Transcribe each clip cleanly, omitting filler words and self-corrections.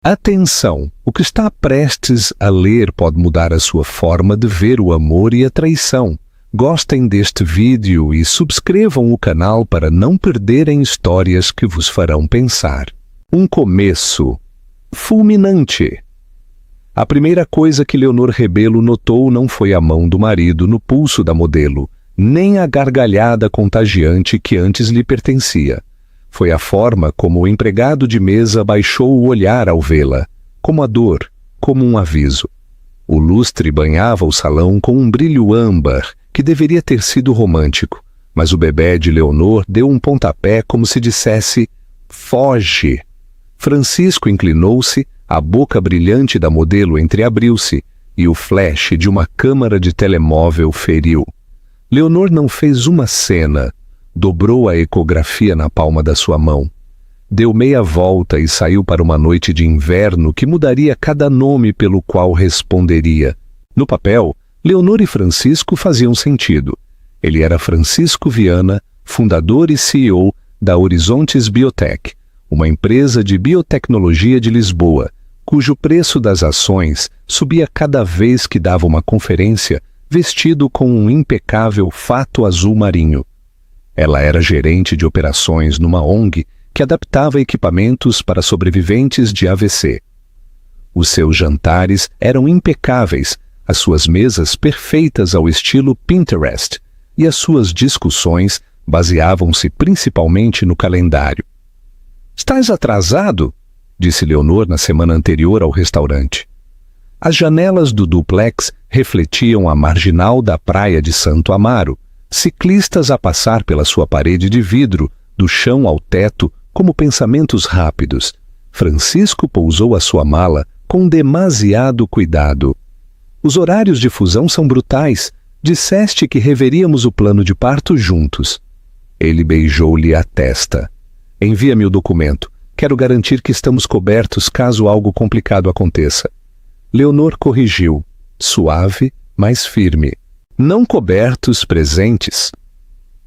Atenção! O que está prestes a ler pode mudar a sua forma de ver o amor e a traição. Gostem deste vídeo e subscrevam o canal para não perderem histórias que vos farão pensar. Um começo fulminante. A primeira coisa que Leonor Rebelo notou não foi a mão do marido no pulso da modelo, nem a gargalhada contagiante que antes lhe pertencia. Foi a forma como o empregado de mesa baixou o olhar ao vê-la, como a dor, como um aviso. O lustre banhava o salão com um brilho âmbar, que deveria ter sido romântico, mas o bebê de Leonor deu um pontapé como se dissesse: foge! Francisco inclinou-se, a boca brilhante da modelo entreabriu-se, e o flash de uma câmara de telemóvel feriu. Leonor não fez uma cena, dobrou a ecografia na palma da sua mão. Deu meia volta e saiu para uma noite de inverno que mudaria cada nome pelo qual responderia. No papel, Leonor e Francisco faziam sentido. Ele era Francisco Viana, fundador e CEO da Horizontes Biotech, uma empresa de biotecnologia de Lisboa, cujo preço das ações subia cada vez que dava uma conferência vestido com um impecável fato azul marinho. Ela era gerente de operações numa ONG que adaptava equipamentos para sobreviventes de AVC. Os seus jantares eram impecáveis, as suas mesas perfeitas ao estilo Pinterest, e as suas discussões baseavam-se principalmente no calendário. "Estás atrasado?", disse Leonor na semana anterior ao restaurante. As janelas do duplex refletiam a marginal da praia de Santo Amaro, ciclistas a passar pela sua parede de vidro, do chão ao teto, como pensamentos rápidos. Francisco pousou a sua mala com demasiado cuidado. "Os horários de fusão são brutais. Disseste que reveríamos o plano de parto juntos." Ele beijou-lhe a testa. "Envia-me o documento. Quero garantir que estamos cobertos caso algo complicado aconteça." Leonor corrigiu, suave, mas firme. "Não cobertos, presentes."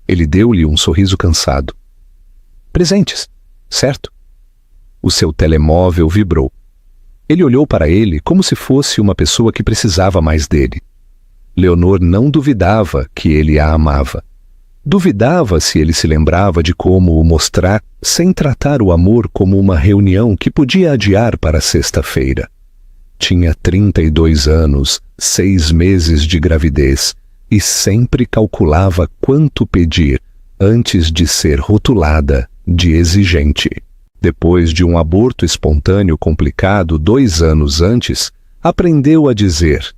Ele deu-lhe um sorriso cansado. "Presentes, certo?" O seu telemóvel vibrou. Ele olhou para ele como se fosse uma pessoa que precisava mais dele. Leonor não duvidava que ele a amava. Duvidava se ele se lembrava de como o mostrar sem tratar o amor como uma reunião que podia adiar para sexta-feira. Tinha 32 anos, 6 meses de gravidez, e sempre calculava quanto pedir antes de ser rotulada de exigente. Depois de um aborto espontâneo complicado 2 anos antes, aprendeu a dizer: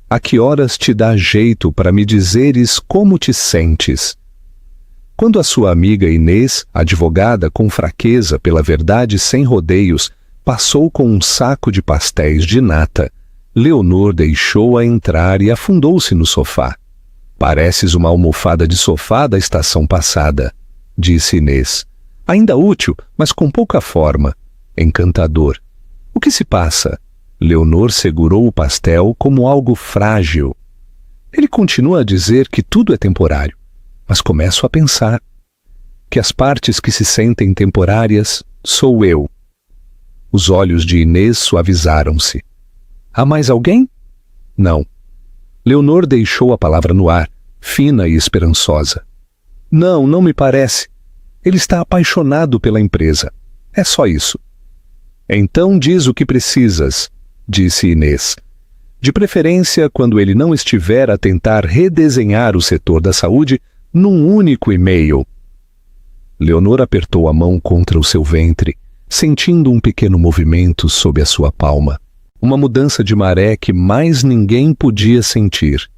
"A que horas te dá jeito para me dizeres como te sentes?" Quando a sua amiga Inês, advogada com fraqueza pela verdade sem rodeios, passou com um saco de pastéis de nata, Leonor deixou-a entrar e afundou-se no sofá. "Pareces uma almofada de sofá da estação passada", disse Inês. "Ainda útil, mas com pouca forma. Encantador." "O que se passa?" Leonor segurou o pastel como algo frágil. "Ele continua a dizer que tudo é temporário, mas começo a pensar que as partes que se sentem temporárias sou eu." Os olhos de Inês suavizaram-se. "Há mais alguém?" "Não." Leonor deixou a palavra no ar, fina e esperançosa. Não me parece. Ele está apaixonado pela empresa. É só isso." "Então diz o que precisas", disse Inês. "De preferência quando ele não estiver a tentar redesenhar o setor da saúde num único e-mail." Leonor apertou a mão contra o seu ventre, sentindo um pequeno movimento sob a sua palma. Uma mudança de maré que mais ninguém podia sentir.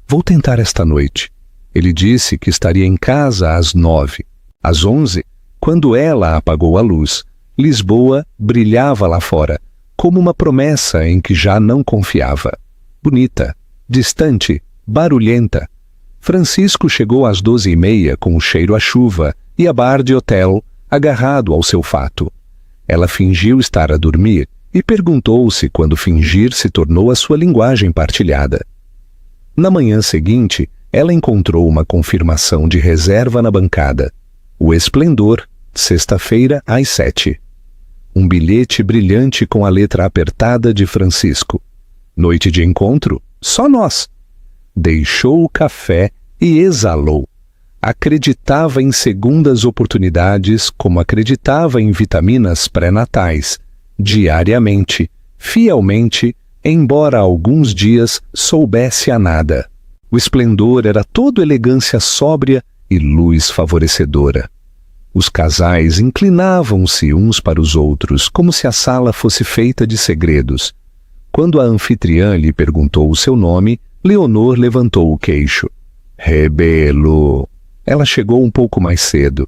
"Vou tentar esta noite." Ele disse que estaria em casa às 9. Às 11, quando ela apagou a luz, Lisboa brilhava lá fora, como uma promessa em que já não confiava. Bonita, distante, barulhenta. Francisco chegou às 12h30 com o cheiro a chuva e a bar de hotel agarrado ao seu fato. Ela fingiu estar a dormir e perguntou-se quando fingir se tornou a sua linguagem partilhada. Na manhã seguinte, ela encontrou uma confirmação de reserva na bancada. O Esplendor, sexta-feira às 7. um bilhete brilhante com a letra apertada de Francisco. Noite de encontro? Só nós. Deixou o café e exalou. Acreditava em segundas oportunidades como acreditava em vitaminas pré-natais, diariamente, fielmente, embora alguns dias soubesse a nada. O esplendor era todo elegância sóbria e luz favorecedora. Os casais inclinavam-se uns para os outros, como se a sala fosse feita de segredos. Quando a anfitriã lhe perguntou o seu nome, Leonor levantou o queixo. Rebelo. Ela chegou um pouco mais cedo.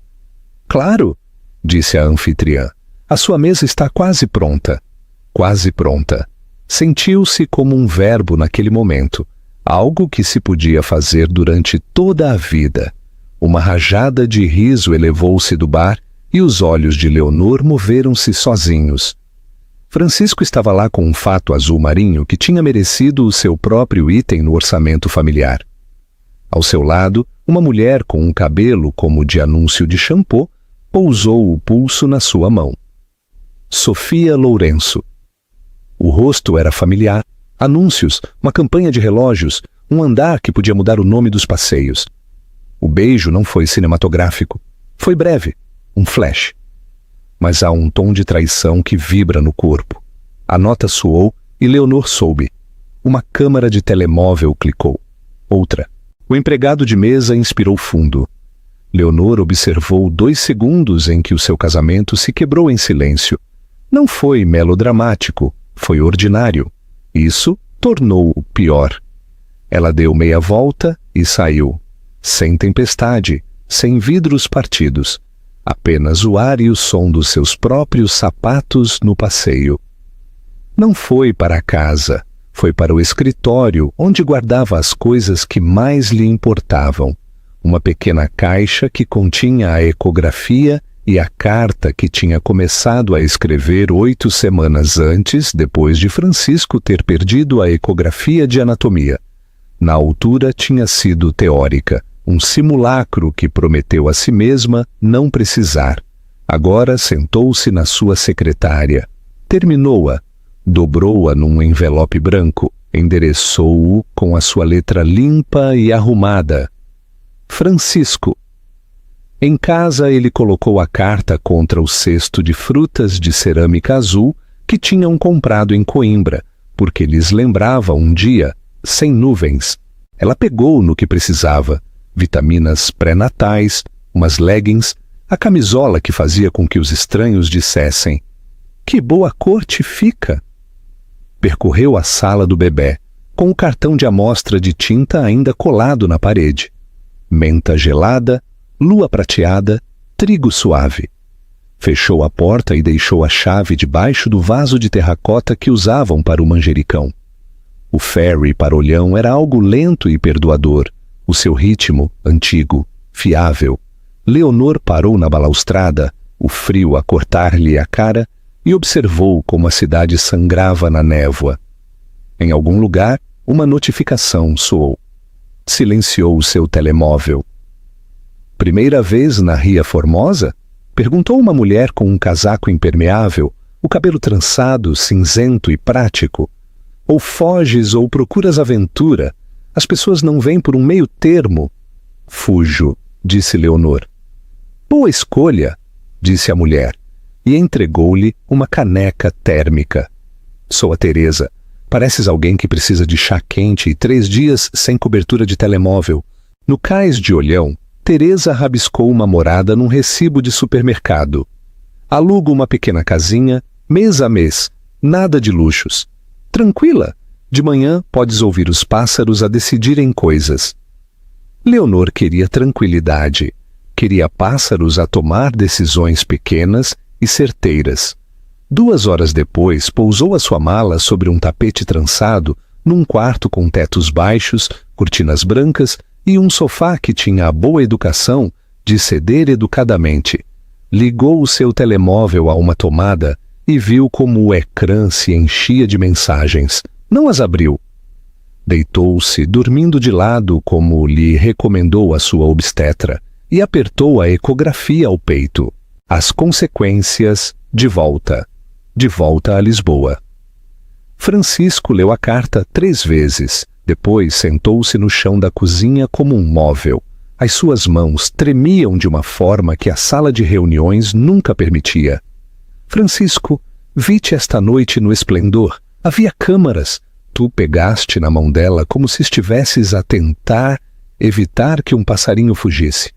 Claro, disse a anfitriã. A sua mesa está quase pronta. Quase pronta. Sentiu-se como um verbo naquele momento, algo que se podia fazer durante toda a vida. Uma rajada de riso elevou-se do bar e os olhos de Leonor moveram-se sozinhos. Francisco estava lá com um fato azul marinho que tinha merecido o seu próprio item no orçamento familiar. Ao seu lado, uma mulher com um cabelo como de anúncio de shampoo pousou o pulso na sua mão. Sofia Lourenço. O rosto era familiar. Anúncios, uma campanha de relógios, um andar que podia mudar o nome dos passeios. O beijo não foi cinematográfico. Foi breve, um flash. Mas há um tom de traição que vibra no corpo. A nota soou e Leonor soube. Uma câmara de telemóvel clicou. Outra. O empregado de mesa inspirou fundo. Leonor observou 2 segundos em que o seu casamento se quebrou em silêncio. Não foi melodramático, foi ordinário. Isso tornou-o pior. Ela deu meia volta e saiu. Sem tempestade, sem vidros partidos. Apenas o ar e o som dos seus próprios sapatos no passeio. Não foi para a casa, foi para o escritório, onde guardava as coisas que mais lhe importavam. Uma pequena caixa que continha a ecografia e a carta que tinha começado a escrever 8 semanas antes, depois de Francisco ter perdido a ecografia de anatomia. Na altura tinha sido teórica, um simulacro que prometeu a si mesma não precisar. Agora sentou-se na sua secretária. Terminou-a, dobrou-a num envelope branco, endereçou-o com a sua letra limpa e arrumada. Francisco. Em casa ele colocou a carta contra o cesto de frutas de cerâmica azul que tinham comprado em Coimbra, porque lhes lembrava um dia, sem nuvens. Ela pegou no que precisava. Vitaminas pré-natais, umas leggings, a camisola que fazia com que os estranhos dissessem: "Que boa corte fica!" Percorreu a sala do bebê, com o cartão de amostra de tinta ainda colado na parede. Menta gelada, lua prateada, trigo suave. Fechou a porta e deixou a chave debaixo do vaso de terracota que usavam para o manjericão. O ferry para Olhão era algo lento e perdoador. O seu ritmo, antigo, fiável. Leonor parou na balaustrada, o frio a cortar-lhe a cara, e observou como a cidade sangrava na névoa. Em algum lugar, uma notificação soou. Silenciou o seu telemóvel. "Primeira vez na Ria Formosa?" perguntou uma mulher com um casaco impermeável, o cabelo trançado, cinzento e prático. "Ou foges ou procuras aventura? As pessoas não vêm por um meio termo." "Fujo", disse Leonor. "Boa escolha", disse a mulher, e entregou-lhe uma caneca térmica. "Sou a Teresa. Pareces alguém que precisa de chá quente e 3 dias sem cobertura de telemóvel." No cais de Olhão, Teresa rabiscou uma morada num recibo de supermercado. "Alugo uma pequena casinha, mês a mês, nada de luxos. Tranquila. De manhã podes ouvir os pássaros a decidirem coisas." Leonor queria tranquilidade. Queria pássaros a tomar decisões pequenas e certeiras. 2 horas depois, pousou a sua mala sobre um tapete trançado num quarto com tetos baixos, cortinas brancas e um sofá que tinha a boa educação de ceder educadamente. Ligou o seu telemóvel a uma tomada e viu como o ecrã se enchia de mensagens. Não as abriu. Deitou-se, dormindo de lado como lhe recomendou a sua obstetra, e apertou a ecografia ao peito. As consequências de volta. de volta a Lisboa. Francisco leu a carta 3 vezes. Depois sentou-se no chão da cozinha como um móvel. As suas mãos tremiam de uma forma que a sala de reuniões nunca permitia. Francisco, vi-te esta noite no esplendor. Havia câmaras. Tu pegaste na mão dela como se estivesses a tentar evitar que um passarinho fugisse.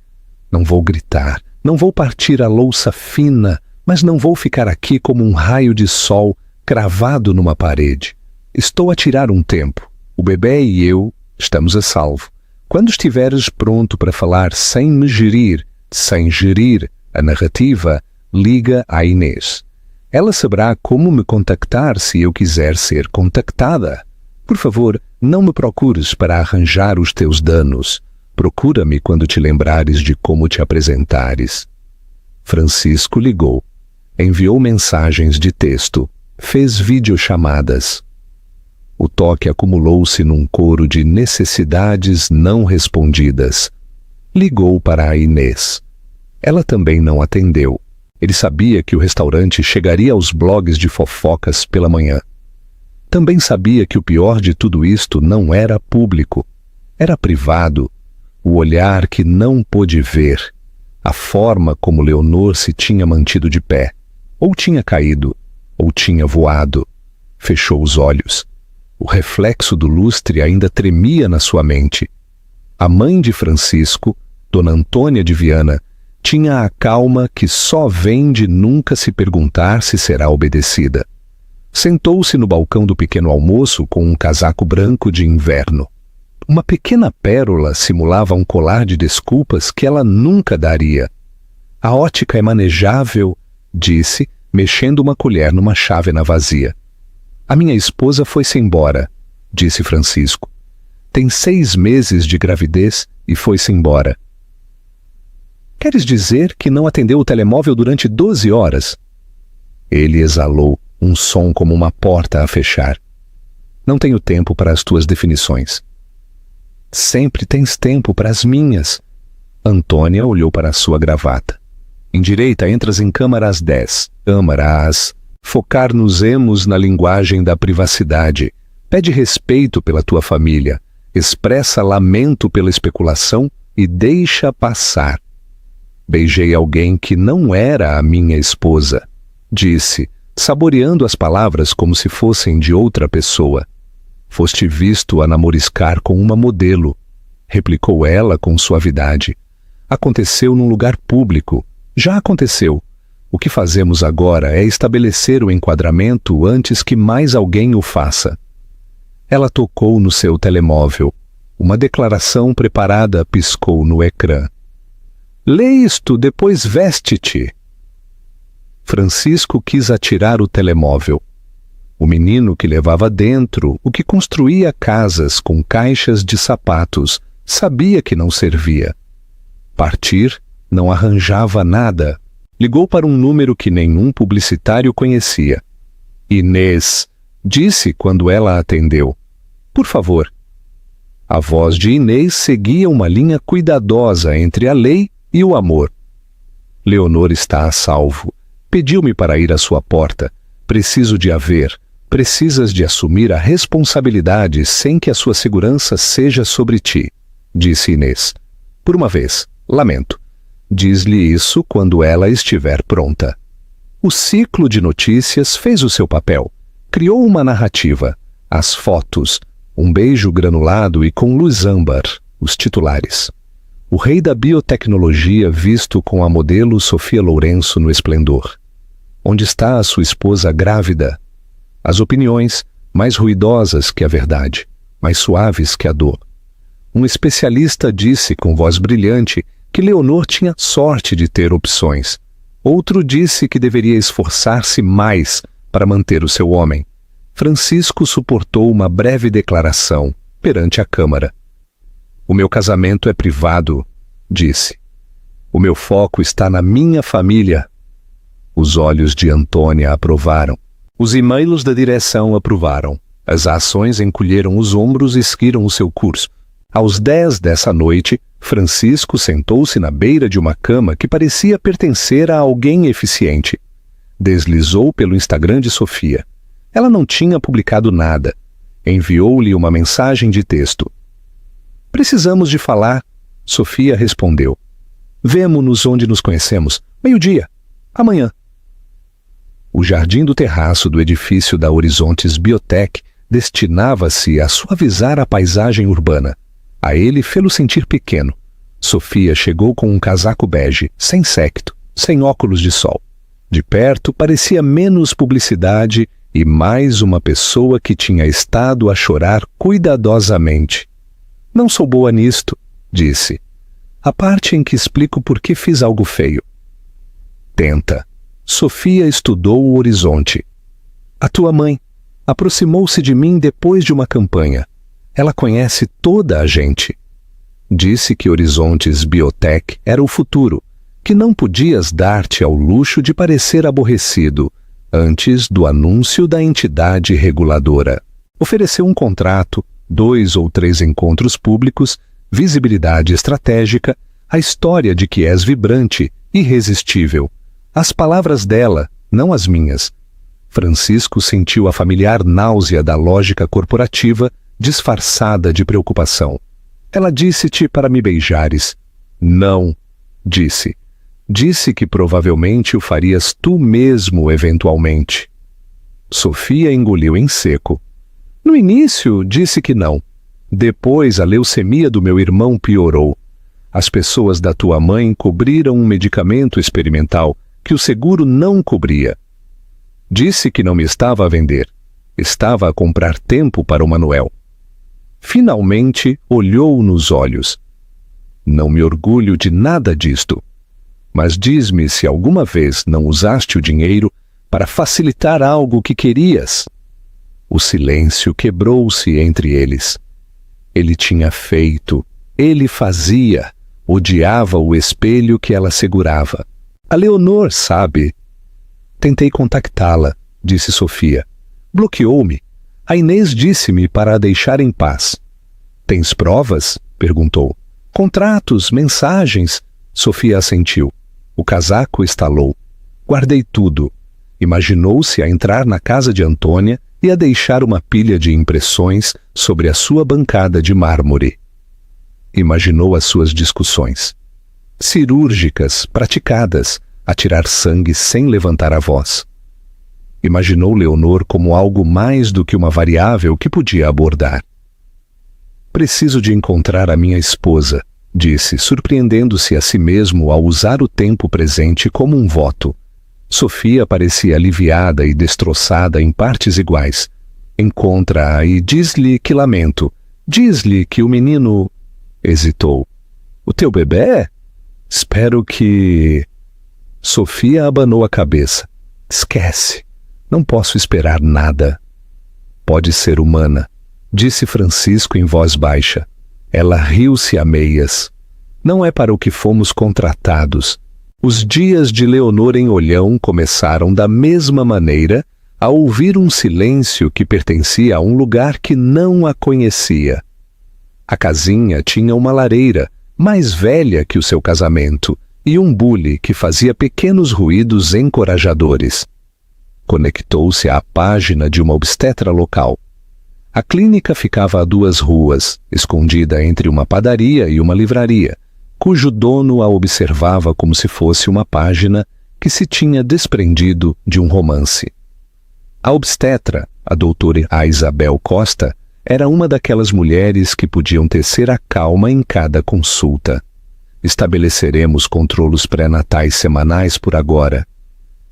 Não vou gritar, não vou partir a louça fina, mas não vou ficar aqui como um raio de sol cravado numa parede. Estou a tirar um tempo. O bebê e eu estamos a salvo. Quando estiveres pronto para falar sem me gerir, sem gerir a narrativa, liga à Inês. Ela saberá como me contactar se eu quiser ser contactada. Por favor, não me procures para arranjar os teus danos. Procura-me quando te lembrares de como te apresentares. Francisco ligou. Enviou mensagens de texto. Fez videochamadas. O toque acumulou-se num coro de necessidades não respondidas. Ligou para a Inês. Ela também não atendeu. Ele sabia que o restaurante chegaria aos blogs de fofocas pela manhã. Também sabia que o pior de tudo isto não era público. Era privado. O olhar que não pôde ver. A forma como Leonor se tinha mantido de pé. Ou tinha caído, ou tinha voado. Fechou os olhos. O reflexo do lustre ainda tremia na sua mente. A mãe de Francisco, Dona Antônia de Viana, tinha a calma que só vem de nunca se perguntar se será obedecida. Sentou-se no balcão do pequeno almoço com um casaco branco de inverno. Uma pequena pérola simulava um colar de desculpas que ela nunca daria. A ótica é manejável, disse, mexendo uma colher numa chávena vazia. A minha esposa foi-se embora, disse Francisco. Tem 6 meses de gravidez e foi-se embora. Queres dizer que não atendeu o telemóvel durante 12 horas? Ele exalou, um som como uma porta a fechar. Não tenho tempo para as tuas definições. Sempre tens tempo para as minhas. Antônia olhou para a sua gravata. Endireita, entras em câmara às 10. Câmara às... Focar-nos-emos na linguagem da privacidade. Pede respeito pela tua família. Expressa lamento pela especulação e deixa passar. Beijei alguém que não era a minha esposa, disse, saboreando as palavras como se fossem de outra pessoa. Foste visto a namoriscar com uma modelo, replicou ela com suavidade. Aconteceu num lugar público. Já aconteceu. O que fazemos agora é estabelecer o enquadramento antes que mais alguém o faça. Ela tocou no seu telemóvel. Uma declaração preparada piscou no ecrã. Lê isto, depois veste-te. Francisco quis atirar o telemóvel. O menino que levava dentro, o que construía casas com caixas de sapatos, sabia que não servia. Partir não arranjava nada. Ligou para um número que nenhum publicitário conhecia. Inês, disse quando ela atendeu. Por favor. A voz de Inês seguia uma linha cuidadosa entre a lei e o amor. Leonor está a salvo. Pediu-me para ir à sua porta. Preciso de a ver. Precisas de assumir a responsabilidade sem que a sua segurança seja sobre ti, disse Inês. Por uma vez, lamento. Diz-lhe isso quando ela estiver pronta. O ciclo de notícias fez o seu papel. Criou uma narrativa. As fotos, um beijo granulado e com luz âmbar, os titulares. O rei da biotecnologia visto com a modelo Sofia Lourenço no esplendor. Onde está a sua esposa grávida? As opiniões, mais ruidosas que a verdade, mais suaves que a dor. Um especialista disse com voz brilhante que Leonor tinha sorte de ter opções. Outro disse que deveria esforçar-se mais para manter o seu homem. Francisco suportou uma breve declaração perante a Câmara. O meu casamento é privado, disse. O meu foco está na minha família. Os olhos de Antônia aprovaram. Os e-mails da direção aprovaram. As ações encolheram os ombros e seguiram o seu curso. Aos 10 dessa noite, Francisco sentou-se na beira de uma cama que parecia pertencer a alguém eficiente. Deslizou pelo Instagram de Sofia. Ela não tinha publicado nada. Enviou-lhe uma mensagem de texto. Precisamos de falar, Sofia respondeu. Vemo-nos onde nos conhecemos. 12:00. Amanhã. O jardim do terraço do edifício da Horizontes Biotech destinava-se a suavizar a paisagem urbana. A ele fê-lo sentir pequeno. Sofia chegou com um casaco bege, sem séquito, sem óculos de sol. De perto, parecia menos publicidade e mais uma pessoa que tinha estado a chorar cuidadosamente. Não sou boa nisto, disse. A parte em que explico por que fiz algo feio. Tenta. Sofia estudou o horizonte. A tua mãe aproximou-se de mim depois de uma campanha. Ela conhece toda a gente. Disse que Horizontes Biotech era o futuro, que não podias dar-te ao luxo de parecer aborrecido antes do anúncio da entidade reguladora. Ofereceu um contrato, 2 ou 3 encontros públicos, visibilidade estratégica, a história de que és vibrante, irresistível. As palavras dela, não as minhas. Francisco sentiu a familiar náusea da lógica corporativa disfarçada de preocupação. Ela disse-te para me beijares. Não, disse. Disse que provavelmente o farias tu mesmo eventualmente. Sofia engoliu em seco. No início, disse que não. Depois, a leucemia do meu irmão piorou. As pessoas da tua mãe cobriram um medicamento experimental que o seguro não cobria. Disse que não me estava a vender. Estava a comprar tempo para o Manuel. Finalmente, olhou nos olhos. Não me orgulho de nada disto. Mas diz-me se alguma vez não usaste o dinheiro para facilitar algo que querias. O silêncio quebrou-se entre eles. Ele tinha feito, ele fazia, odiava o espelho que ela segurava. A Leonor sabe. Tentei contactá-la, disse Sofia. Bloqueou-me. A Inês disse-me para a deixar em paz. Tens provas? Perguntou. Contratos, mensagens. Sofia assentiu. O casaco estalou. Guardei tudo. Imaginou-se a entrar na casa de Antônia e a deixar uma pilha de impressões sobre a sua bancada de mármore. Imaginou as suas discussões. Cirúrgicas, praticadas, a tirar sangue sem levantar a voz. Imaginou Leonor como algo mais do que uma variável que podia abordar. Preciso de encontrar a minha esposa, disse, surpreendendo-se a si mesmo ao usar o tempo presente como um voto. Sofia parecia aliviada e destroçada em partes iguais. Encontra-a e diz-lhe que lamento. Diz-lhe que o menino... Hesitou. O teu bebê? Espero que... Sofia abanou a cabeça. Esquece. Não posso esperar nada. Pode ser humana, disse Francisco em voz baixa. Ela riu-se a meias. Não é para o que fomos contratados. Os dias de Leonor em Olhão começaram da mesma maneira a ouvir um silêncio que pertencia a um lugar que não a conhecia. A casinha tinha uma lareira, mais velha que o seu casamento, e um bule que fazia pequenos ruídos encorajadores. Conectou-se à página de uma obstetra local. A clínica ficava a 2 ruas, escondida entre uma padaria e uma livraria, cujo dono a observava como se fosse uma página que se tinha desprendido de um romance. A obstetra, a doutora Isabel Costa, era uma daquelas mulheres que podiam tecer a calma em cada consulta. Estabeleceremos controlos pré-natais semanais por agora,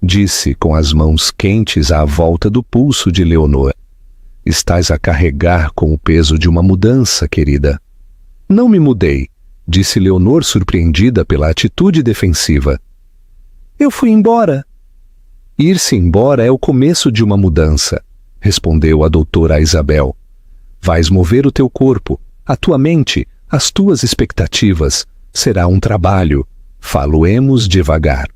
disse com as mãos quentes à volta do pulso de Leonor. Estás a carregar com o peso de uma mudança, querida. Não me mudei, disse Leonor surpreendida pela atitude defensiva. Eu fui embora. Ir-se embora é o começo de uma mudança, respondeu a doutora Isabel. Vais mover o teu corpo, a tua mente, as tuas expectativas. Será um trabalho. Faloemos devagar.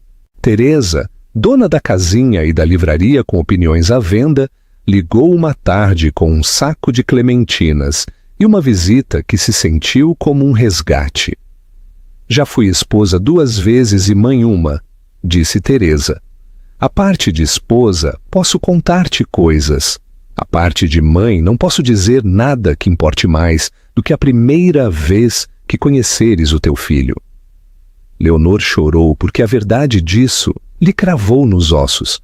Teresa, dona da casinha e da livraria com opiniões à venda, ligou uma tarde com um saco de clementinas e uma visita que se sentiu como um resgate. Já fui esposa 2 vezes e mãe uma, disse Teresa. A parte de esposa, posso contar-te coisas. A parte de mãe, não posso dizer nada que importe mais do que a primeira vez que conheceres o teu filho. Leonor chorou porque a verdade disso lhe cravou nos ossos.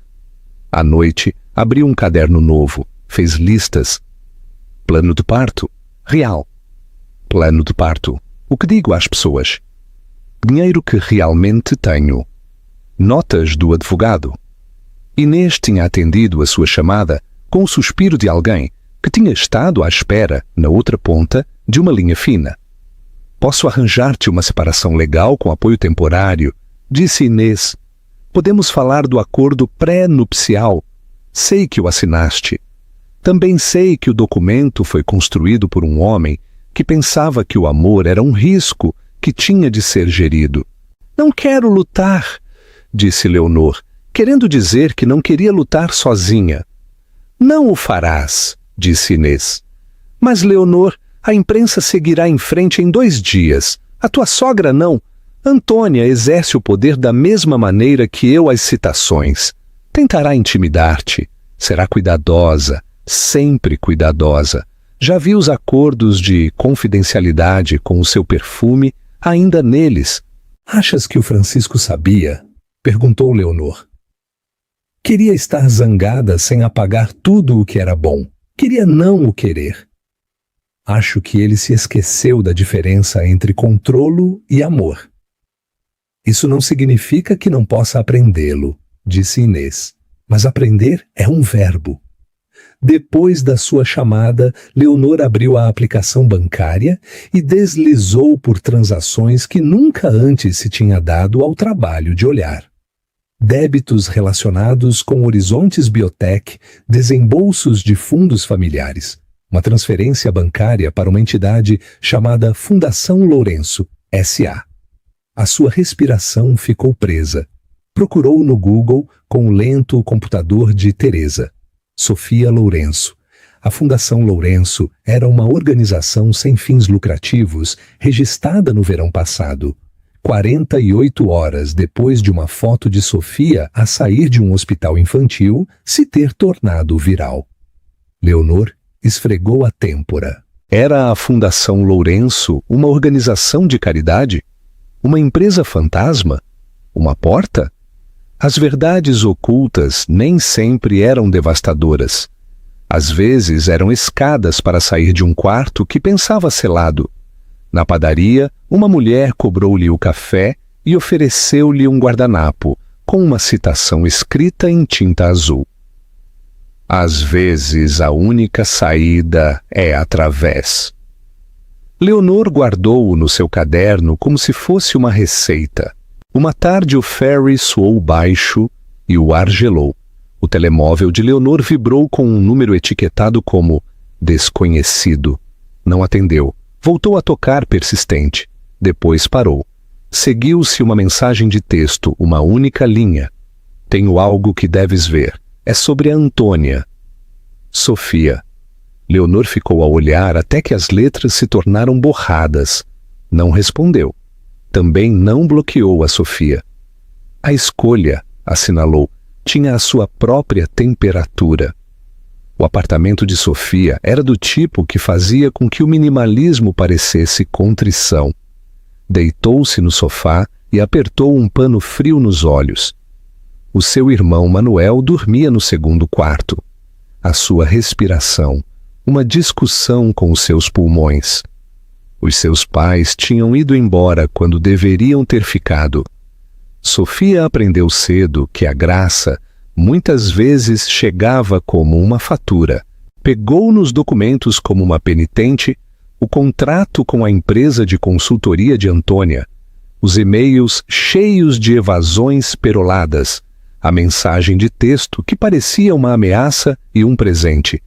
À noite, abriu um caderno novo, fez listas. Plano de parto, real. Plano de parto, o que digo às pessoas? Dinheiro que realmente tenho. Notas do advogado. Inês tinha atendido a sua chamada com o suspiro de alguém que tinha estado à espera, na outra ponta, de uma linha fina. Posso arranjar-te uma separação legal com apoio temporário, disse Inês. Podemos falar do acordo pré-nupcial. Sei que o assinaste. Também sei que o documento foi construído por um homem que pensava que o amor era um risco que tinha de ser gerido. Não quero lutar, disse Leonor, querendo dizer que não queria lutar sozinha. Não o farás, disse Inês. Mas, Leonor, a imprensa seguirá em frente em 2 dias. A tua sogra não. Antônia exerce o poder da mesma maneira que eu as citações. Tentará intimidar-te. Será cuidadosa, sempre cuidadosa. Já vi os acordos de confidencialidade com o seu perfume ainda neles. Achas que o Francisco sabia? Perguntou Leonor. Queria estar zangada sem apagar tudo o que era bom. Queria não o querer. Acho que ele se esqueceu da diferença entre controlo e amor. Isso não significa que não possa aprendê-lo, disse Inês. Mas aprender é um verbo. Depois da sua chamada, Leonor abriu a aplicação bancária e deslizou por transações que nunca antes se tinha dado ao trabalho de olhar. Débitos relacionados com Horizontes Biotech, desembolsos de fundos familiares, uma transferência bancária para uma entidade chamada Fundação Lourenço, S.A. A sua respiração ficou presa. Procurou no Google com o lento computador de Teresa. Sofia Lourenço. A Fundação Lourenço era uma organização sem fins lucrativos registrada no verão passado. 48 horas depois de uma foto de Sofia a sair de um hospital infantil se ter tornado viral. Leonor esfregou a têmpora. Era a Fundação Lourenço uma organização de caridade? Uma empresa fantasma? Uma porta? As verdades ocultas nem sempre eram devastadoras. Às vezes eram escadas para sair de um quarto que pensava selado. Na padaria, uma mulher cobrou-lhe o café e ofereceu-lhe um guardanapo, com uma citação escrita em tinta azul. Às vezes a única saída é através. Leonor guardou-o no seu caderno como se fosse uma receita. Uma tarde o ferry soou baixo e o ar gelou. O telemóvel de Leonor vibrou com um número etiquetado como desconhecido. Não atendeu. Voltou a tocar persistente. Depois parou. Seguiu-se uma mensagem de texto, uma única linha. Tenho algo que deves ver. É sobre a Antônia. Sofia. Leonor ficou a olhar até que as letras se tornaram borradas. Não respondeu. Também não bloqueou a Sofia. A escolha, assinalou, tinha a sua própria temperatura. O apartamento de Sofia era do tipo que fazia com que o minimalismo parecesse contrição. Deitou-se no sofá e apertou um pano frio nos olhos. O seu irmão Manuel dormia no segundo quarto. A sua respiração, uma discussão com os seus pulmões. Os seus pais tinham ido embora quando deveriam ter ficado. Sofia aprendeu cedo que a graça muitas vezes chegava como uma fatura. Pegou nos documentos como uma penitente o contrato com a empresa de consultoria de Antônia, os e-mails cheios de evasões peroladas, a mensagem de texto que parecia uma ameaça e um presente.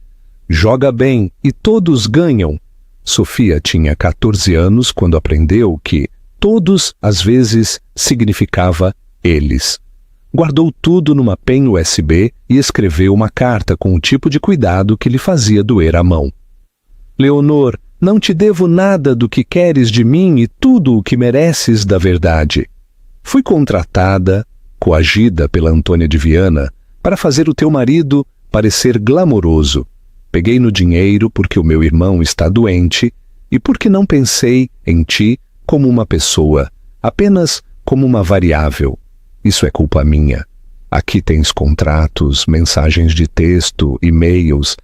Joga bem e todos ganham. Sofia tinha 14 anos quando aprendeu que todos, às vezes, significava eles. Guardou tudo numa pen USB e escreveu uma carta com o tipo de cuidado que lhe fazia doer a mão. Leonor, não te devo nada do que queres de mim e tudo o que mereces da verdade. Fui contratada, coagida pela Antônia de Viana para fazer o teu marido parecer glamouroso. Peguei no dinheiro porque o meu irmão está doente e porque não pensei em ti como uma pessoa, apenas como uma variável. Isso é culpa minha. Aqui tens contratos, mensagens de texto, e-mails.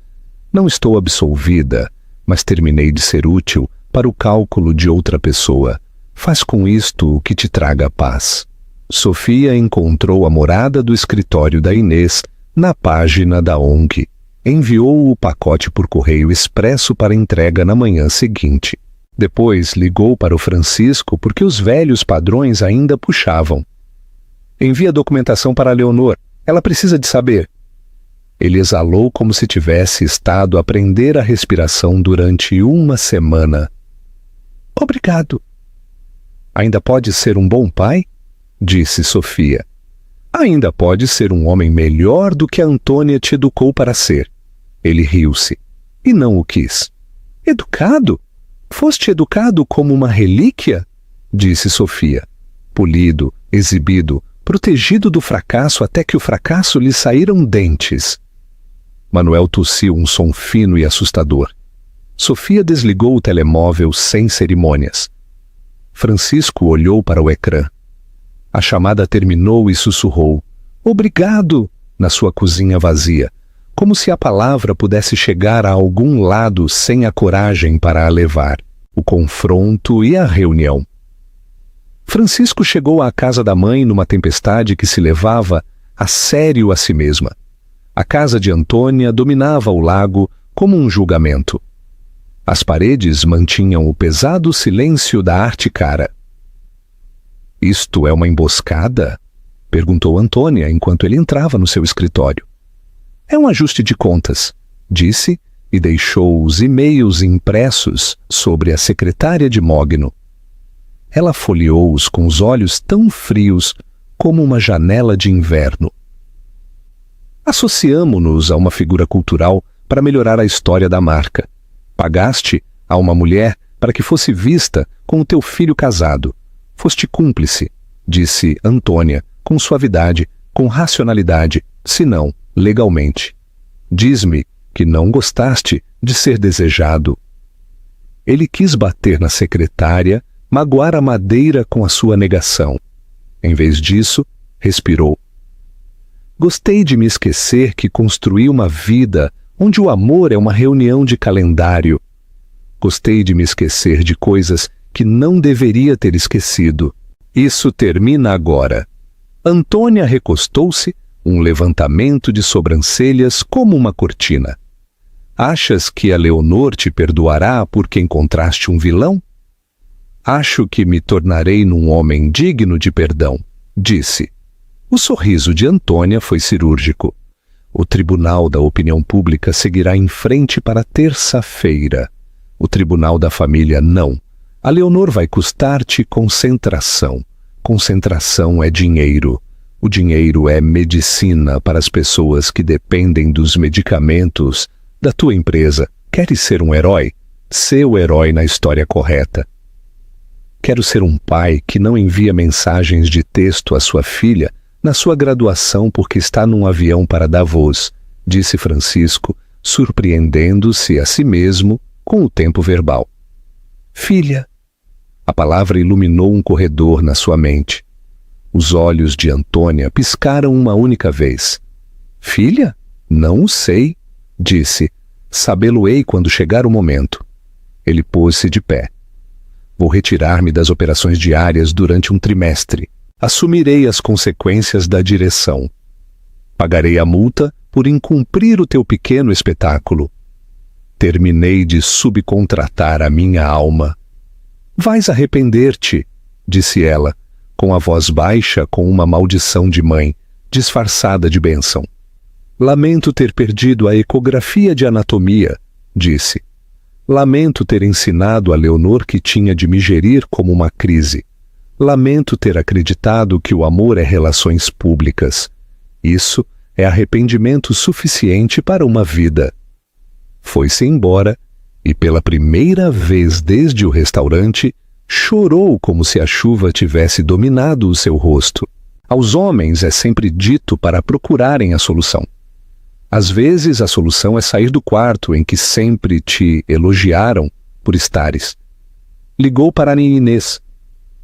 Não estou absolvida, mas terminei de ser útil para o cálculo de outra pessoa. Faz com isto o que te traga paz. Sofia encontrou a morada do escritório da Inês na página da ONG. Enviou o pacote por correio expresso para entrega na manhã seguinte. Depois ligou para o Francisco porque os velhos padrões ainda puxavam. Envia a documentação para a Leonor. Ela precisa de saber. Ele exalou como se tivesse estado a prender a respiração durante uma semana. Obrigado. Ainda pode ser um bom pai? Disse Sofia. Ainda pode ser um homem melhor do que a Antônia te educou para ser. Ele riu-se. E não o quis. Educado? Foste educado como uma relíquia? Disse Sofia. Polido, exibido, protegido do fracasso até que o fracasso lhe saíram dentes. Manuel tossiu um som fino e assustador. Sofia desligou o telemóvel sem cerimônias. Francisco olhou para o ecrã. A chamada terminou e sussurrou "Obrigado" na sua cozinha vazia, como se a palavra pudesse chegar a algum lado sem a coragem para a levar, o confronto e a reunião. Francisco chegou à casa da mãe numa tempestade que se levava a sério a si mesma. A casa de Antônia dominava o lago como um julgamento. As paredes mantinham o pesado silêncio da arte cara. "Isto é uma emboscada?" perguntou Antônia enquanto ele entrava no seu escritório. "É um ajuste de contas", disse e deixou os e-mails impressos sobre a secretária de Mogno. Ela folheou-os com os olhos tão frios como uma janela de inverno. "Associamo-nos a uma figura cultural para melhorar a história da marca. Pagaste a uma mulher para que fosse vista com o teu filho casado. Foste cúmplice", disse Antônia, com suavidade, com racionalidade, se não legalmente. "Diz-me que não gostaste de ser desejado." Ele quis bater na secretária, magoar a madeira com a sua negação. Em vez disso, respirou. "Gostei de me esquecer que construí uma vida onde o amor é uma reunião de calendário. Gostei de me esquecer de coisas que não deveria ter esquecido. Isso termina agora." Antônia recostou-se, um levantamento de sobrancelhas como uma cortina. "Achas que a Leonor te perdoará porque encontraste um vilão?" "Acho que me tornarei num homem digno de perdão", disse. O sorriso de Antônia foi cirúrgico. O Tribunal da Opinião Pública seguirá em frente para terça-feira. O Tribunal da Família não. A Leonor vai custar-te concentração. Concentração é dinheiro. O dinheiro é medicina para as pessoas que dependem dos medicamentos da tua empresa. Queres ser um herói? Sê o herói na história correta. Quero ser um pai que não envia mensagens de texto à sua filha na sua graduação porque está num avião para Davos, disse Francisco, surpreendendo-se a si mesmo com o tempo verbal. "Filha." A palavra iluminou um corredor na sua mente. Os olhos de Antônia piscaram uma única vez. "Filha? Não o sei", disse. "Sabê-lo-ei quando chegar o momento." Ele pôs-se de pé. "Vou retirar-me das operações diárias durante um trimestre. Assumirei as consequências da direção. Pagarei a multa por incumprir o teu pequeno espetáculo. Terminei de subcontratar a minha alma." "Vais arrepender-te", disse ela, com a voz baixa com uma maldição de mãe, disfarçada de bênção. "Lamento ter perdido a ecografia de anatomia", disse. "Lamento ter ensinado a Leonor que tinha de me gerir como uma crise. Lamento ter acreditado que o amor é relações públicas. Isso é arrependimento suficiente para uma vida." Foi-se embora e, pela primeira vez desde o restaurante, chorou como se a chuva tivesse dominado o seu rosto. Aos homens é sempre dito para procurarem a solução. Às vezes, a solução é sair do quarto em que sempre te elogiaram por estares. Ligou para a Inês.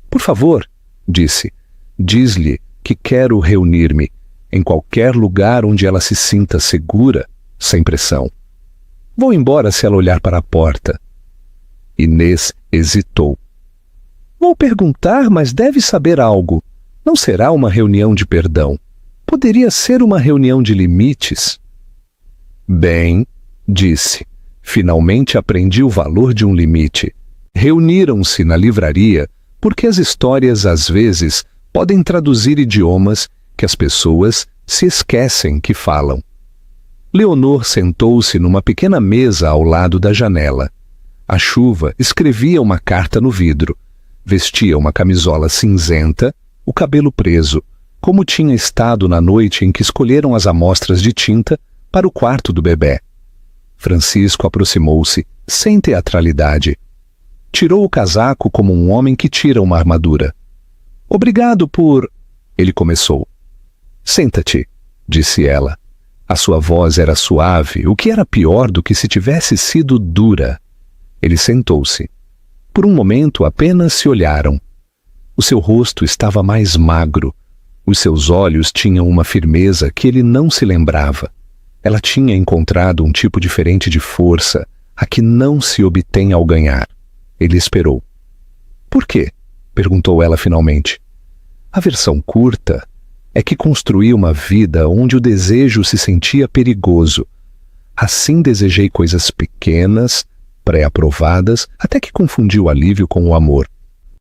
Por favor, disse, diz-lhe que quero reunir-me em qualquer lugar onde ela se sinta segura, sem pressão. Vou embora se ela olhar para a porta. Inês hesitou. Vou perguntar, mas deve saber algo. Não será uma reunião de perdão. Poderia ser uma reunião de limites. Bem, disse, finalmente aprendi o valor de um limite. Reuniram-se na livraria porque as histórias, às vezes, podem traduzir idiomas que as pessoas se esquecem que falam. Leonor sentou-se numa pequena mesa ao lado da janela. A chuva escrevia uma carta no vidro. Vestia uma camisola cinzenta, o cabelo preso, como tinha estado na noite em que escolheram as amostras de tinta para o quarto do bebê. Francisco aproximou-se, sem teatralidade. Tirou o casaco como um homem que tira uma armadura. Obrigado por... Ele começou. Senta-te, disse ela. A sua voz era suave, o que era pior do que se tivesse sido dura. Ele sentou-se. Por um momento apenas se olharam. O seu rosto estava mais magro. Os seus olhos tinham uma firmeza que ele não se lembrava. Ela tinha encontrado um tipo diferente de força, a que não se obtém ao ganhar. Ele esperou. Por quê? Perguntou ela finalmente. A versão curta é que construí uma vida onde o desejo se sentia perigoso. Assim desejei coisas pequenas, pré-aprovadas, até que confundi o alívio com o amor.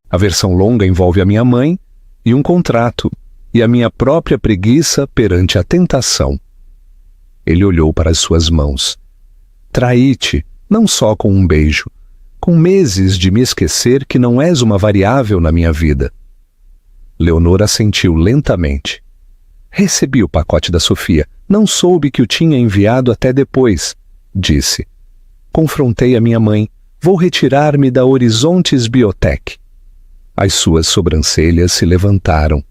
A versão longa envolve a minha mãe e um contrato, e a minha própria preguiça perante a tentação. Ele olhou para as suas mãos. Traí-te, não só com um beijo, com meses de me esquecer que não és uma variável na minha vida. Leonor assentiu lentamente. Recebi o pacote da Sofia. Não soube que o tinha enviado até depois, disse. Confrontei a minha mãe. Vou retirar-me da Horizontes Biotech. As suas sobrancelhas se levantaram.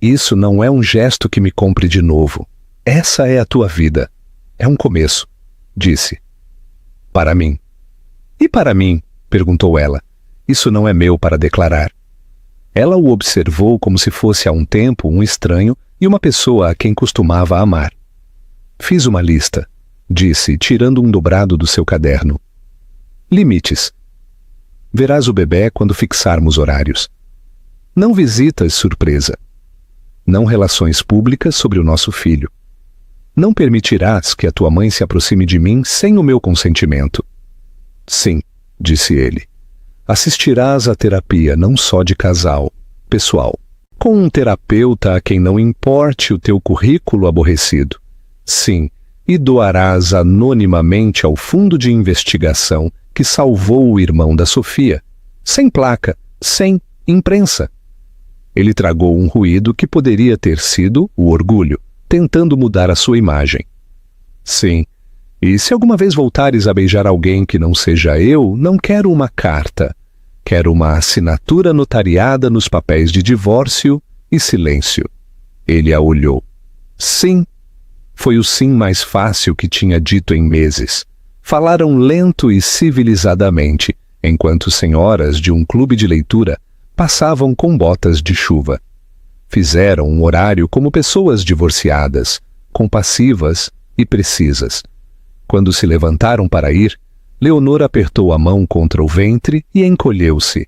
Isso não é um gesto que me compre de novo. Essa é a tua vida. É um começo, disse. Para mim. E para mim? Perguntou ela. Isso não é meu para declarar. Ela o observou como se fosse há um tempo um estranho e uma pessoa a quem costumava amar. Fiz uma lista, disse, tirando um dobrado do seu caderno. Limites. Verás o bebê quando fixarmos horários. Não visitas surpresa. Não relações públicas sobre o nosso filho. Não permitirás que a tua mãe se aproxime de mim sem o meu consentimento. Sim, disse ele. Assistirás à terapia não só de casal, pessoal, com um terapeuta a quem não importe o teu currículo aborrecido. Sim, e doarás anonimamente ao fundo de investigação que salvou o irmão da Sofia, sem placa, sem imprensa. Ele tragou um ruído que poderia ter sido o orgulho, tentando mudar a sua imagem. Sim, e se alguma vez voltares a beijar alguém que não seja eu, não quero uma carta. Quero uma assinatura notariada nos papéis de divórcio e silêncio. Ele a olhou. Sim. Foi o sim mais fácil que tinha dito em meses. Falaram lento e civilizadamente, enquanto senhoras de um clube de leitura passavam com botas de chuva. Fizeram um horário como pessoas divorciadas, compassivas e precisas. Quando se levantaram para ir, Leonor apertou a mão contra o ventre e encolheu-se.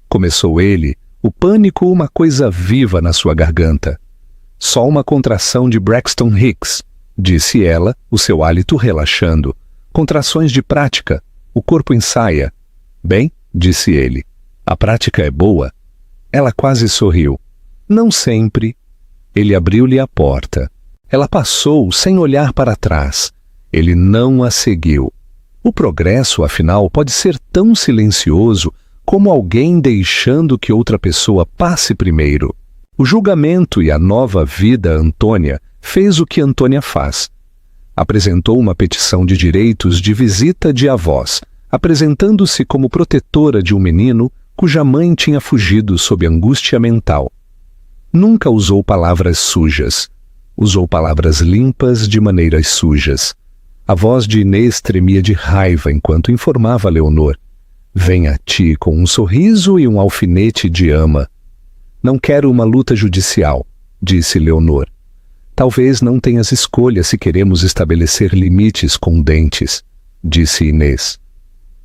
Começou ele, o pânico uma coisa viva na sua garganta. Só uma contração de Braxton Hicks, disse ela, o seu hálito relaxando. Contrações de prática, o corpo ensaia. Bem, disse ele, a prática é boa. Ela quase sorriu. Não sempre. Ele abriu-lhe a porta. Ela passou sem olhar para trás. Ele não a seguiu. O progresso, afinal, pode ser tão silencioso como alguém deixando que outra pessoa passe primeiro. O julgamento e a nova vida Antônia fez o que Antônia faz. Apresentou uma petição de direitos de visita de avós, apresentando-se como protetora de um menino cuja mãe tinha fugido sob angústia mental. Nunca usou palavras sujas. Usou palavras limpas de maneiras sujas. A voz de Inês tremia de raiva enquanto informava Leonor. Vem a ti com um sorriso e um alfinete de ama. Não quero uma luta judicial, disse Leonor. Talvez não tenhas escolha se queremos estabelecer limites com dentes, disse Inês.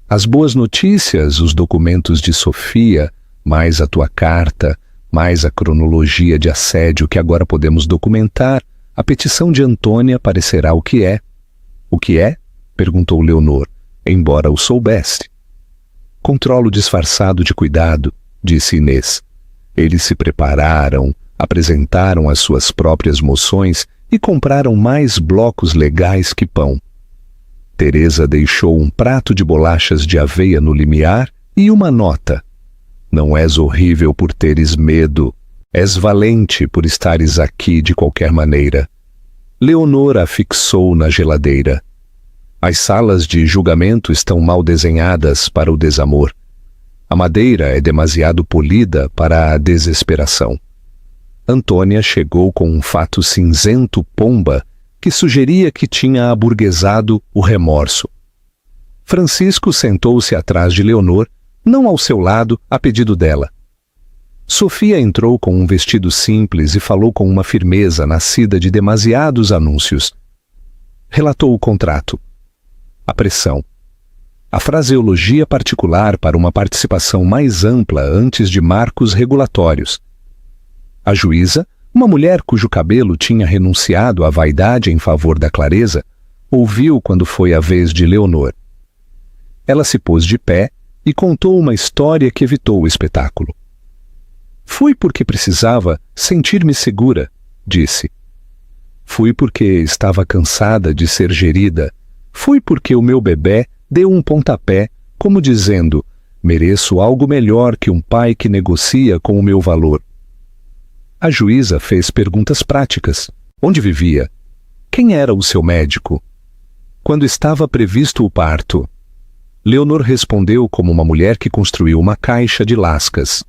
As boas notícias, os documentos de Sofia, mais a tua carta, mais a cronologia de assédio que agora podemos documentar, a petição de Antônia parecerá o que é. O que é? Perguntou Leonor, embora o soubesse. Controlo disfarçado de cuidado, disse Inês. Eles se prepararam, apresentaram as suas próprias moções e compraram mais blocos legais que pão. Teresa deixou um prato de bolachas de aveia no limiar e uma nota. Não és horrível por teres medo, és valente por estares aqui de qualquer maneira. Leonor a fixou na geladeira. As salas de julgamento estão mal desenhadas para o desamor. A madeira é demasiado polida para a desesperação. Antônia chegou com um fato cinzento pomba que sugeria que tinha aburguesado o remorso. Francisco sentou-se atrás de Leonor, não ao seu lado, a pedido dela. Sofia entrou com um vestido simples e falou com uma firmeza nascida de demasiados anúncios. Relatou o contrato. A pressão. A fraseologia particular para uma participação mais ampla antes de marcos regulatórios. A juíza, uma mulher cujo cabelo tinha renunciado à vaidade em favor da clareza, ouviu quando foi a vez de Leonor. Ela se pôs de pé e contou uma história que evitou o espetáculo. Fui porque precisava sentir-me segura, disse. Fui porque estava cansada de ser gerida. Fui porque o meu bebé deu um pontapé, como dizendo, mereço algo melhor que um pai que negocia com o meu valor. A juíza fez perguntas práticas. Onde vivia? Quem era o seu médico? Quando estava previsto o parto? Leonor respondeu como uma mulher que construiu uma caixa de lascas.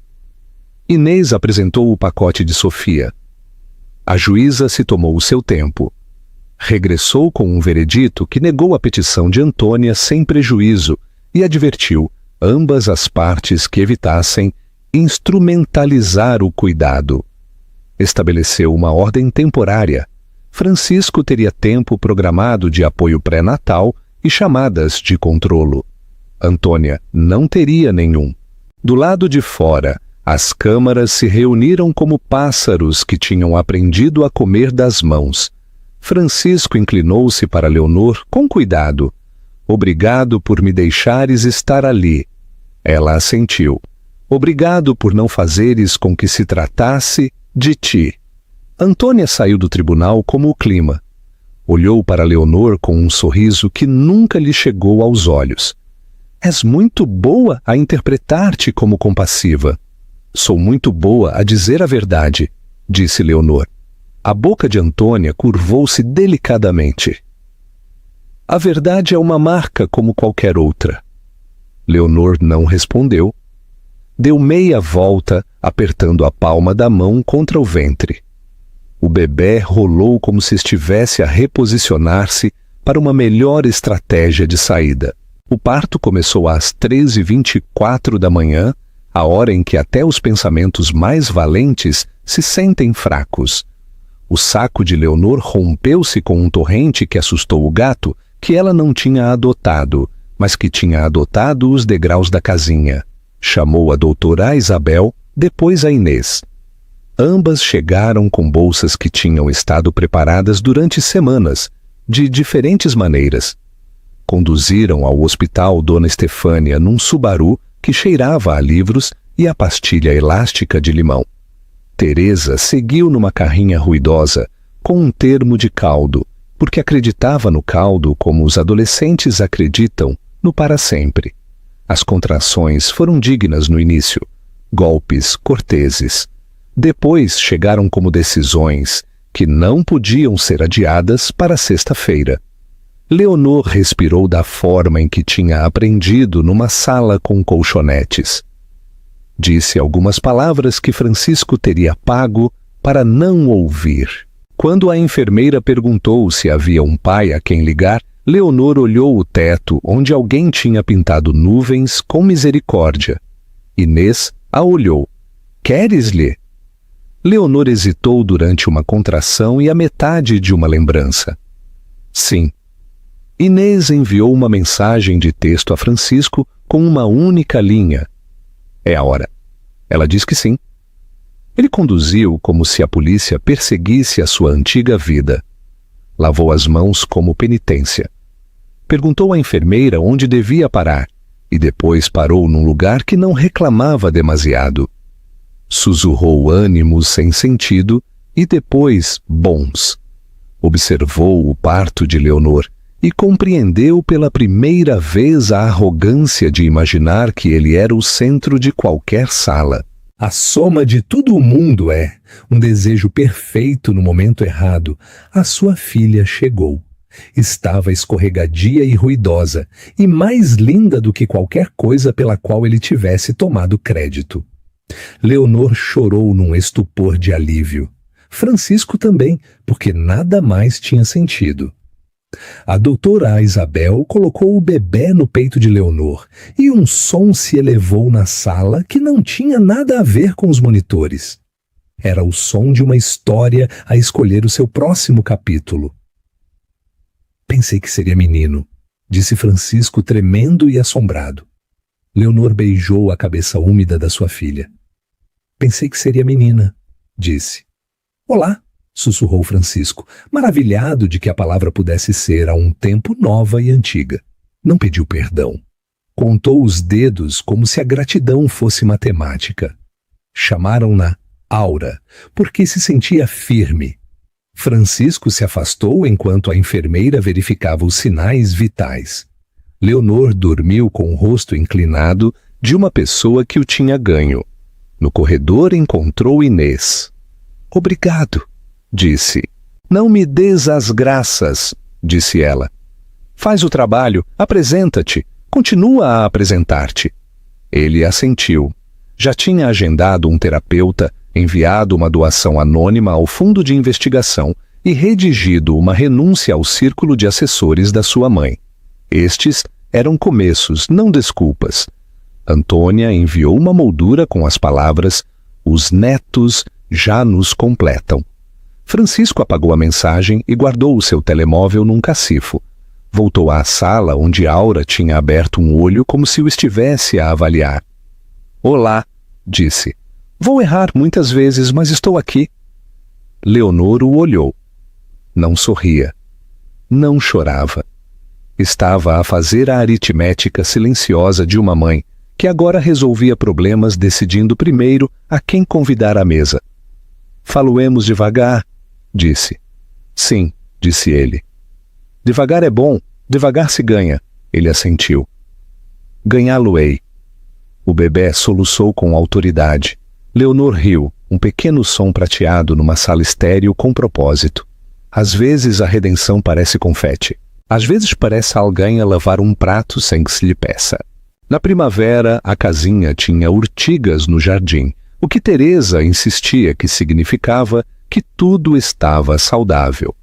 Inês apresentou o pacote de Sofia. A juíza se tomou o seu tempo. Regressou com um veredito que negou a petição de Antônia sem prejuízo e advertiu ambas as partes que evitassem instrumentalizar o cuidado. Estabeleceu uma ordem temporária. Francisco teria tempo programado de apoio pré-natal e chamadas de controlo. Antônia não teria nenhum. Do lado de fora, as câmaras se reuniram como pássaros que tinham aprendido a comer das mãos. Francisco inclinou-se para Leonor com cuidado. Obrigado por me deixares estar ali. Ela assentiu. Obrigado por não fazeres com que se tratasse de ti. Antônia saiu do tribunal como o clima. Olhou para Leonor com um sorriso que nunca lhe chegou aos olhos. És muito boa a interpretar-te como compassiva. Sou muito boa a dizer a verdade, disse Leonor. A boca de Antônia curvou-se delicadamente. A verdade é uma marca como qualquer outra. Leonor não respondeu. Deu meia volta, apertando a palma da mão contra o ventre. O bebé rolou como se estivesse a reposicionar-se para uma melhor estratégia de saída. O parto começou às 13h24 da manhã, a hora em que até os pensamentos mais valentes se sentem fracos. O saco de Leonor rompeu-se com um torrente que assustou o gato, que ela não tinha adotado, mas que tinha adotado os degraus da casinha. Chamou a doutora Isabel, depois a Inês. Ambas chegaram com bolsas que tinham estado preparadas durante semanas, de diferentes maneiras. Conduziram ao hospital Dona Estefânia num Subaru que cheirava a livros e a pastilha elástica de limão. Teresa seguiu numa carrinha ruidosa, com um termo de caldo, porque acreditava no caldo como os adolescentes acreditam no para sempre. As contrações foram dignas no início, golpes corteses. Depois chegaram como decisões que não podiam ser adiadas para sexta-feira. Leonor respirou da forma em que tinha aprendido numa sala com colchonetes. Disse algumas palavras que Francisco teria pago para não ouvir. Quando a enfermeira perguntou se havia um pai a quem ligar, Leonor olhou o teto onde alguém tinha pintado nuvens com misericórdia. Inês a olhou. Queres-lhe? Leonor hesitou durante uma contração e a metade de uma lembrança. Sim. Inês enviou uma mensagem de texto a Francisco com uma única linha. É a hora. Ela diz que sim. Ele conduziu como se a polícia perseguisse a sua antiga vida. Lavou as mãos como penitência. Perguntou à enfermeira onde devia parar e depois parou num lugar que não reclamava demasiado. Sussurrou ânimos sem sentido e depois bons. Observou o parto de Leonor e compreendeu pela primeira vez a arrogância de imaginar que ele era o centro de qualquer sala. A soma de todo o mundo é um desejo perfeito no momento errado. A sua filha chegou. Estava escorregadia e ruidosa, e mais linda do que qualquer coisa pela qual ele tivesse tomado crédito. Leonor chorou num estupor de alívio. Francisco também, porque nada mais tinha sentido. A doutora Isabel colocou o bebê no peito de Leonor e um som se elevou na sala que não tinha nada a ver com os monitores. Era o som de uma história a escolher o seu próximo capítulo. Pensei que seria menino, disse Francisco tremendo e assombrado. Leonor beijou a cabeça úmida da sua filha. Pensei que seria menina, disse. Olá, sussurrou Francisco, maravilhado de que a palavra pudesse ser a um tempo nova e antiga. Não pediu perdão. Contou os dedos como se a gratidão fosse matemática. Chamaram-na Aura, porque se sentia firme. Francisco se afastou enquanto a enfermeira verificava os sinais vitais. Leonor dormiu com o rosto inclinado de uma pessoa que o tinha ganho. No corredor encontrou Inês. Obrigado, disse. Não me des as graças, disse ela. Faz o trabalho, apresenta-te, continua a apresentar-te. Ele assentiu. Já tinha agendado um terapeuta, enviado uma doação anônima ao fundo de investigação e redigido uma renúncia ao círculo de assessores da sua mãe. Estes eram começos, não desculpas. Antônia enviou uma moldura com as palavras: "Os netos já nos completam." Francisco apagou a mensagem e guardou o seu telemóvel num cacifo. Voltou à sala onde Aura tinha aberto um olho como se o estivesse a avaliar. Olá, disse. Vou errar muitas vezes, mas estou aqui. Leonor o olhou. Não sorria. Não chorava. Estava a fazer a aritmética silenciosa de uma mãe que agora resolvia problemas decidindo primeiro a quem convidar à mesa. Faloemos devagar, disse. Sim, disse ele. Devagar é bom, devagar se ganha, ele assentiu. Ganhá-lo-ei. O bebê soluçou com autoridade. Leonor riu, um pequeno som prateado numa sala estéril com propósito. Às vezes a redenção parece confete. Às vezes parece alguém a lavar um prato sem que se lhe peça. Na primavera, a casinha tinha urtigas no jardim, o que Teresa insistia que significava que tudo estava saudável.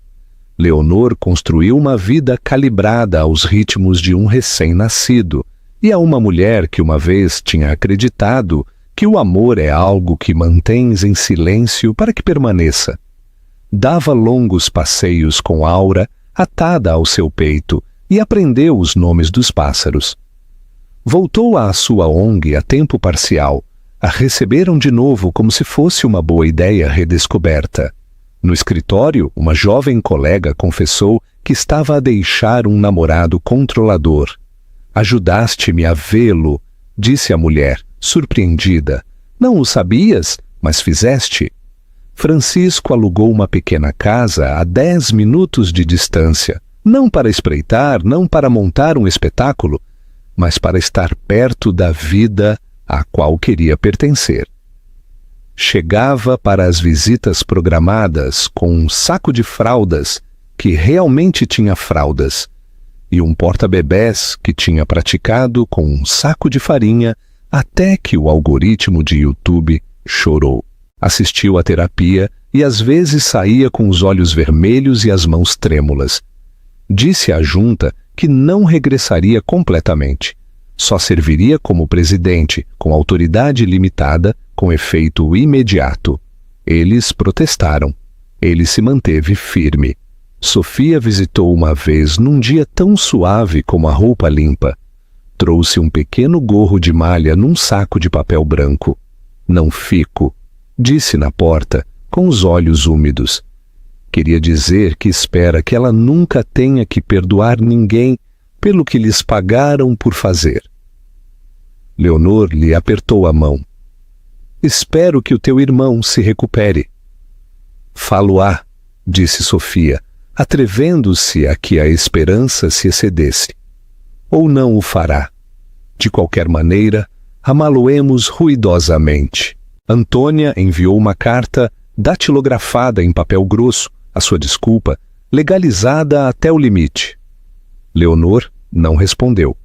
Leonor construiu uma vida calibrada aos ritmos de um recém-nascido, e a uma mulher que uma vez tinha acreditado que o amor é algo que mantens em silêncio para que permaneça. Dava longos passeios com Aura, atada ao seu peito, e aprendeu os nomes dos pássaros. Voltou à sua ONG a tempo parcial. A receberam de novo como se fosse uma boa ideia redescoberta. No escritório, uma jovem colega confessou que estava a deixar um namorado controlador. Ajudaste-me a vê-lo, disse a mulher, surpreendida. Não o sabias, mas fizeste. Francisco alugou uma pequena casa a 10 minutos de distância, não para espreitar, não para montar um espetáculo, mas para estar perto da vida à qual queria pertencer. Chegava para as visitas programadas com um saco de fraldas, que realmente tinha fraldas, e um porta-bebés que tinha praticado com um saco de farinha até que o algoritmo de YouTube chorou. Assistiu à terapia e às vezes saía com os olhos vermelhos e as mãos trêmulas. Disse à junta que não regressaria completamente. Só serviria como presidente, com autoridade limitada, com efeito imediato. Eles protestaram. Ele se manteve firme. Sofia visitou uma vez num dia tão suave como a roupa limpa. Trouxe um pequeno gorro de malha num saco de papel branco. Não fico, disse na porta, com os olhos úmidos. Queria dizer que espera que ela nunca tenha que perdoar ninguém pelo que lhes pagaram por fazer. Leonor lhe apertou a mão. Espero que o teu irmão se recupere. Falo-á, disse Sofia, atrevendo-se a que a esperança se excedesse. Ou não o fará. De qualquer maneira, amá-lo-emos ruidosamente. Antônia enviou uma carta datilografada em papel grosso, a sua desculpa, legalizada até o limite. Leonor não respondeu.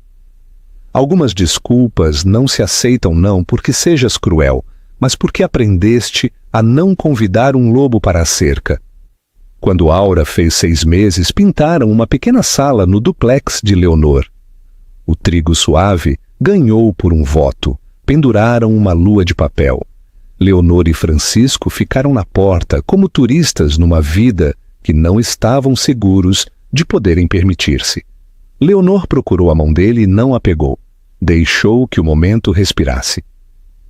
Algumas desculpas não se aceitam não porque sejas cruel, mas porque aprendeste a não convidar um lobo para a cerca. Quando Aura fez 6 meses, pintaram uma pequena sala no duplex de Leonor. O trigo suave ganhou por um voto. Penduraram uma lua de papel. Leonor e Francisco ficaram na porta como turistas numa vida que não estavam seguros de poderem permitir-se. Leonor procurou a mão dele e não a pegou. Deixou que o momento respirasse.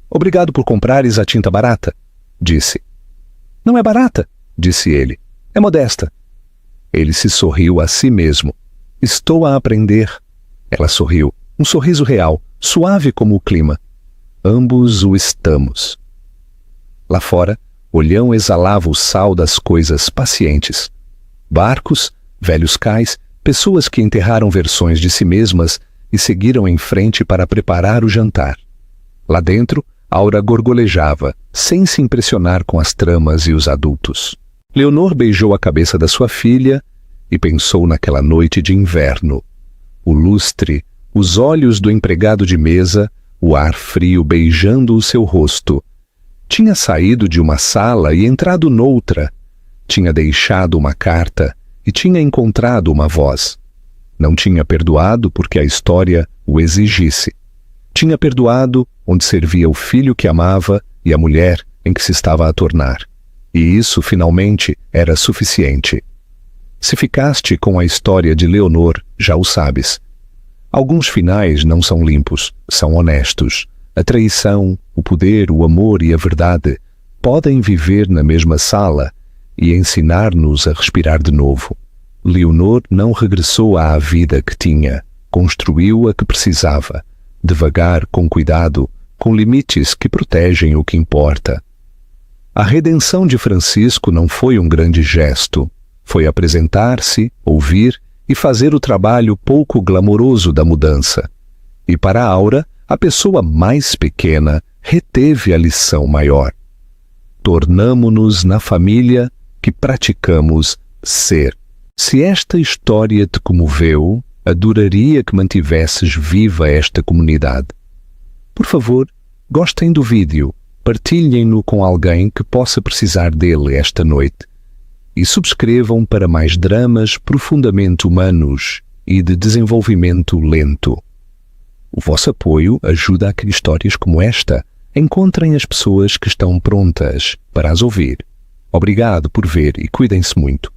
Obrigado por comprares a tinta barata, disse. Não é barata, disse ele. É modesta. Ele se sorriu a si mesmo. Estou a aprender. Ela sorriu. Um sorriso real, suave como o clima. Ambos o estamos. Lá fora, Olhão exalava o sal das coisas pacientes. Barcos, velhos cais, pessoas que enterraram versões de si mesmas e seguiram em frente para preparar o jantar. Lá dentro, Aura gorgolejava, sem se impressionar com as tramas e os adultos. Leonor beijou a cabeça da sua filha e pensou naquela noite de inverno. O lustre, os olhos do empregado de mesa, o ar frio beijando o seu rosto. Tinha saído de uma sala e entrado noutra. Tinha deixado uma carta e tinha encontrado uma voz. Não tinha perdoado porque a história o exigisse. Tinha perdoado onde servia o filho que amava e a mulher em que se estava a tornar. E isso, finalmente, era suficiente. Se ficaste com a história de Leonor, já o sabes. Alguns finais não são limpos, são honestos. A traição, o poder, o amor e a verdade podem viver na mesma sala e ensinar-nos a respirar de novo. Leonor não regressou à vida que tinha, construiu a que precisava, devagar, com cuidado, com limites que protegem o que importa. A redenção de Francisco não foi um grande gesto, foi apresentar-se, ouvir e fazer o trabalho pouco glamouroso da mudança. E para Aura, a pessoa mais pequena reteve a lição maior. Tornamo-nos na família que praticamos ser. Se esta história te comoveu, adoraria que mantivesses viva esta comunidade. Por favor, gostem do vídeo, partilhem-no com alguém que possa precisar dele esta noite e subscrevam para mais dramas profundamente humanos e de desenvolvimento lento. O vosso apoio ajuda a que histórias como esta encontrem as pessoas que estão prontas para as ouvir. Obrigado por ver e cuidem-se muito.